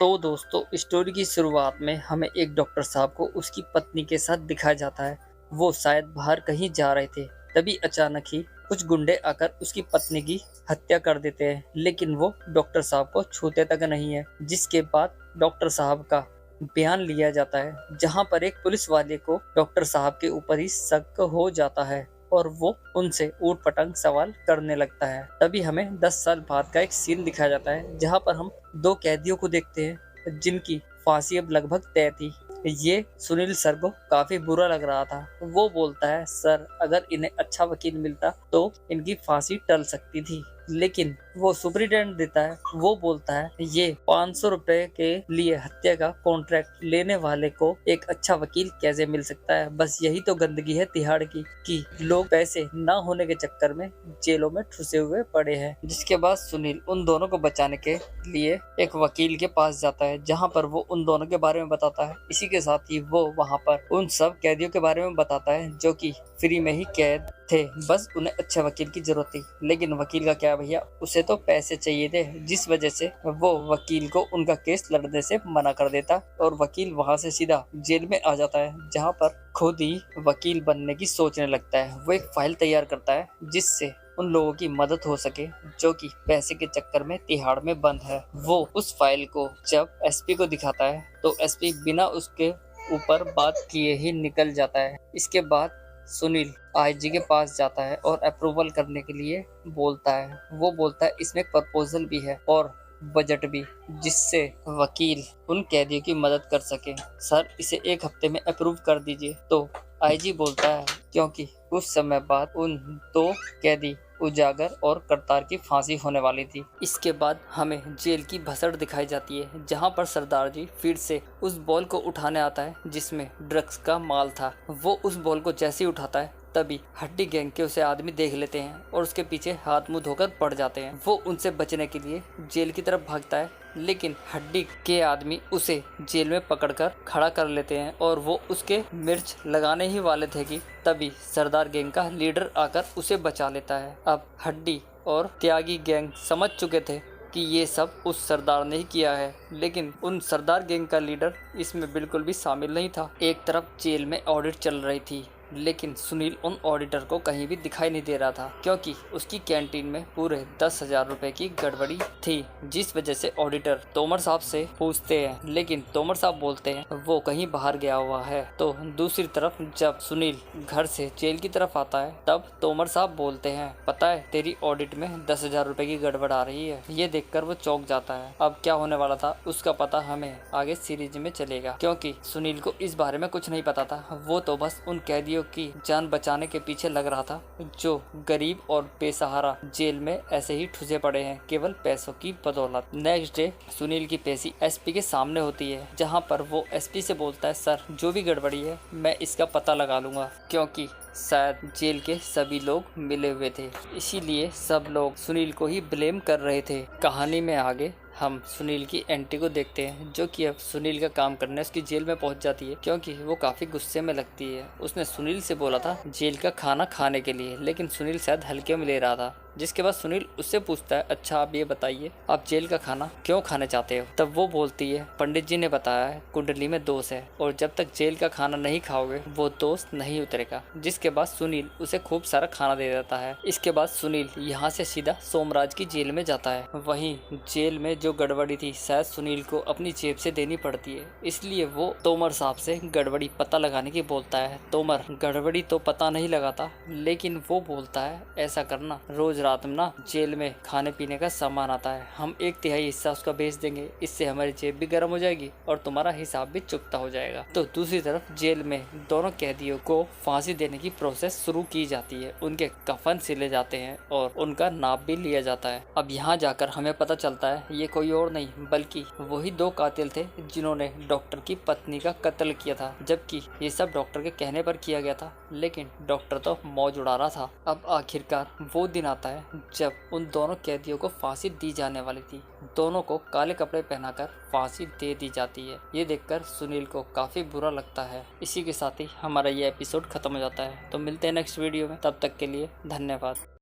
तो दोस्तों, स्टोरी की शुरुआत में हमें एक डॉक्टर साहब को उसकी पत्नी के साथ दिखाया जाता है। वो शायद बाहर कहीं जा रहे थे। तभी अचानक ही कुछ गुंडे आकर उसकी पत्नी की हत्या कर देते हैं, लेकिन वो डॉक्टर साहब को छूते तक नहीं है। जिसके बाद डॉक्टर साहब का बयान लिया जाता है, जहां पर एक पुलिस वाले को डॉक्टर साहब के ऊपर ही शक हो जाता है और वो उनसे ऊट पटांग सवाल करने लगता है। तभी हमें 10 साल बाद का एक सीन दिखाया जाता है, जहां पर हम दो कैदियों को देखते हैं जिनकी फांसी अब लगभग तय थी। ये सुनील सर को काफी बुरा लग रहा था। वो बोलता है, सर अगर इन्हें अच्छा वकील मिलता तो इनकी फांसी टल सकती थी। लेकिन वो सुपरिटेंडेंट देता है। वो बोलता है, ये 500 रुपए के लिए हत्या का कॉन्ट्रैक्ट लेने वाले को एक अच्छा वकील कैसे मिल सकता है। बस यही तो गंदगी है तिहाड़ की, कि लोग पैसे ना होने के चक्कर में जेलों में ठुसे हुए पड़े हैं। जिसके बाद सुनील उन दोनों को बचाने के लिए एक वकील के पास जाता है, जहां पर वो उन दोनों के बारे में बताता है। इसी के साथ ही वो वहां पर उन सब कैदियों के बारे में बताता है जो कि फ्री में ही कैद थे। बस उन्हें अच्छे वकील की जरूरत थी। लेकिन वकील का क्या भैया, उसे तो पैसे चाहिए थे, जिस वजह से वो वकील को उनका केस लड़ने से मना कर देता और वकील वहां से सीधा जेल में आ जाता है, जहां पर खुद ही वकील बनने की सोचने लगता है। वो एक फाइल तैयार करता है जिससे उन लोगों की मदद हो सके जो कि पैसे के चक्कर में तिहाड़ में बंद है। वो उस फाइल को जब एसपी को दिखाता है तो एसपी बिना उसके ऊपर बात किए ही निकल जाता है। इसके बाद सुनील आईजी के पास जाता है और अप्रूवल करने के लिए बोलता है। वो बोलता है, इसमें एक प्रपोजल भी है और बजट भी, जिससे वकील उन कैदियों की मदद कर सके। सर इसे 1 हफ्ते में अप्रूव कर दीजिए। तो आईजी बोलता है, क्योंकि कुछ समय बाद उन 2 कैदी उजागर और करतार की फांसी होने वाली थी। इसके बाद हमें जेल की भसड़ दिखाई जाती है, जहां पर सरदार जी फिर से उस बॉल को उठाने आता है जिसमें ड्रग्स का माल था। वो उस बॉल को जैसे ही उठाता है तभी हड्डी गैंग के उसे आदमी देख लेते हैं और उसके पीछे हाथ मुंह धोकर पड़ जाते हैं। वो उनसे बचने के लिए जेल की तरफ भागता है, लेकिन हड्डी के आदमी उसे जेल में पकड़कर खड़ा कर लेते हैं और वो उसके मिर्च लगाने ही वाले थे कि तभी सरदार गैंग का लीडर आकर उसे बचा लेता है। अब हड्डी और त्यागी गैंग समझ चुके थे कि ये सब उस सरदार ने ही किया है, लेकिन उन सरदार गैंग का लीडर इसमें बिल्कुल भी शामिल नहीं था। एक तरफ जेल में ऑडिट चल रही थी, लेकिन सुनील उन ऑडिटर को कहीं भी दिखाई नहीं दे रहा था, क्योंकि उसकी कैंटीन में पूरे 10,000 रुपए की गड़बड़ी थी। जिस वजह से ऑडिटर तोमर साहब से पूछते हैं, लेकिन तोमर साहब बोलते हैं वो कहीं बाहर गया हुआ है। तो दूसरी तरफ जब सुनील घर से जेल की तरफ आता है, तब तोमर साहब बोलते हैं, पता है तेरी ऑडिट में 10,000 रुपए की गड़बड़ आ रही है। ये देखकर वो चौंक जाता है। अब क्या होने वाला था उसका पता हमें आगे सीरीज में चलेगा, क्योंकि सुनील को इस बारे में कुछ नहीं पता था। वो तो बस उन कैदियों की जान बचाने के पीछे लग रहा था जो गरीब और बेसहारा जेल में ऐसे ही ठुसे पड़े हैं केवल पैसों की बदौलत। नेक्स्ट डे सुनील की पेशी एसपी के सामने होती है, जहां पर वो एसपी से बोलता है, सर जो भी गड़बड़ी है मैं इसका पता लगा लूंगा, क्योंकि शायद जेल के सभी लोग मिले हुए थे, इसीलिए सब लोग सुनील को ही ब्लेम कर रहे थे। कहानी में आगे हम सुनील की एंटी को देखते हैं, जो कि अब सुनील का काम करने उसकी जेल में पहुंच जाती है, क्योंकि वो काफी गुस्से में लगती है। उसने सुनील से बोला था जेल का खाना खाने के लिए, लेकिन सुनील शायद हल्के में ले रहा था। जिसके बाद सुनील उससे पूछता है, अच्छा आप ये बताइए आप जेल का खाना क्यों खाने चाहते हो। तब वो बोलती है, पंडित जी ने बताया है कुंडली में दोष है और जब तक जेल का खाना नहीं खाओगे वो दोष नहीं उतरेगा। जिसके बाद सुनील उसे खूब सारा खाना दे देता है। इसके बाद सुनील यहाँ से सीधा सोमराज की जेल में जाता है। वहीं जेल में जो गड़बड़ी थी शायद सुनील को अपनी जेब से देनी पड़ती है, इसलिए वो तोमर साहब से गड़बड़ी पता लगाने की बोलता है। तोमर गड़बड़ी तो पता नहीं लगाता, लेकिन वो बोलता है ऐसा करना, रोज रात में ना जेल में खाने पीने का सामान आता है, हम 1/3 हिस्सा उसका बेच देंगे, इससे हमारी जेब भी गर्म हो जाएगी और तुम्हारा हिसाब भी चुकता हो जाएगा। तो दूसरी तरफ जेल में दोनों कैदियों को फांसी देने की प्रोसेस शुरू की जाती है। उनके कफन सिले जाते हैं और उनका नाप भी लिया जाता है। अब यहाँ जाकर हमें पता चलता है ये कोई और नहीं बल्कि वही 2 कातिल थे जिन्होंने डॉक्टर की पत्नी का कत्ल किया था, जबकि ये सब डॉक्टर के कहने पर किया गया था, लेकिन डॉक्टर तो मौज उड़ा रहा था। अब आखिरकार वो दिन आता है जब उन दोनों कैदियों को फांसी दी जाने वाली थी। दोनों को काले कपड़े पहनाकर फांसी दे दी जाती है। ये देखकर सुनील को काफी बुरा लगता है। इसी के साथ ही हमारा ये एपिसोड खत्म हो जाता है। तो मिलते हैं नेक्स्ट वीडियो में, तब तक के लिए धन्यवाद।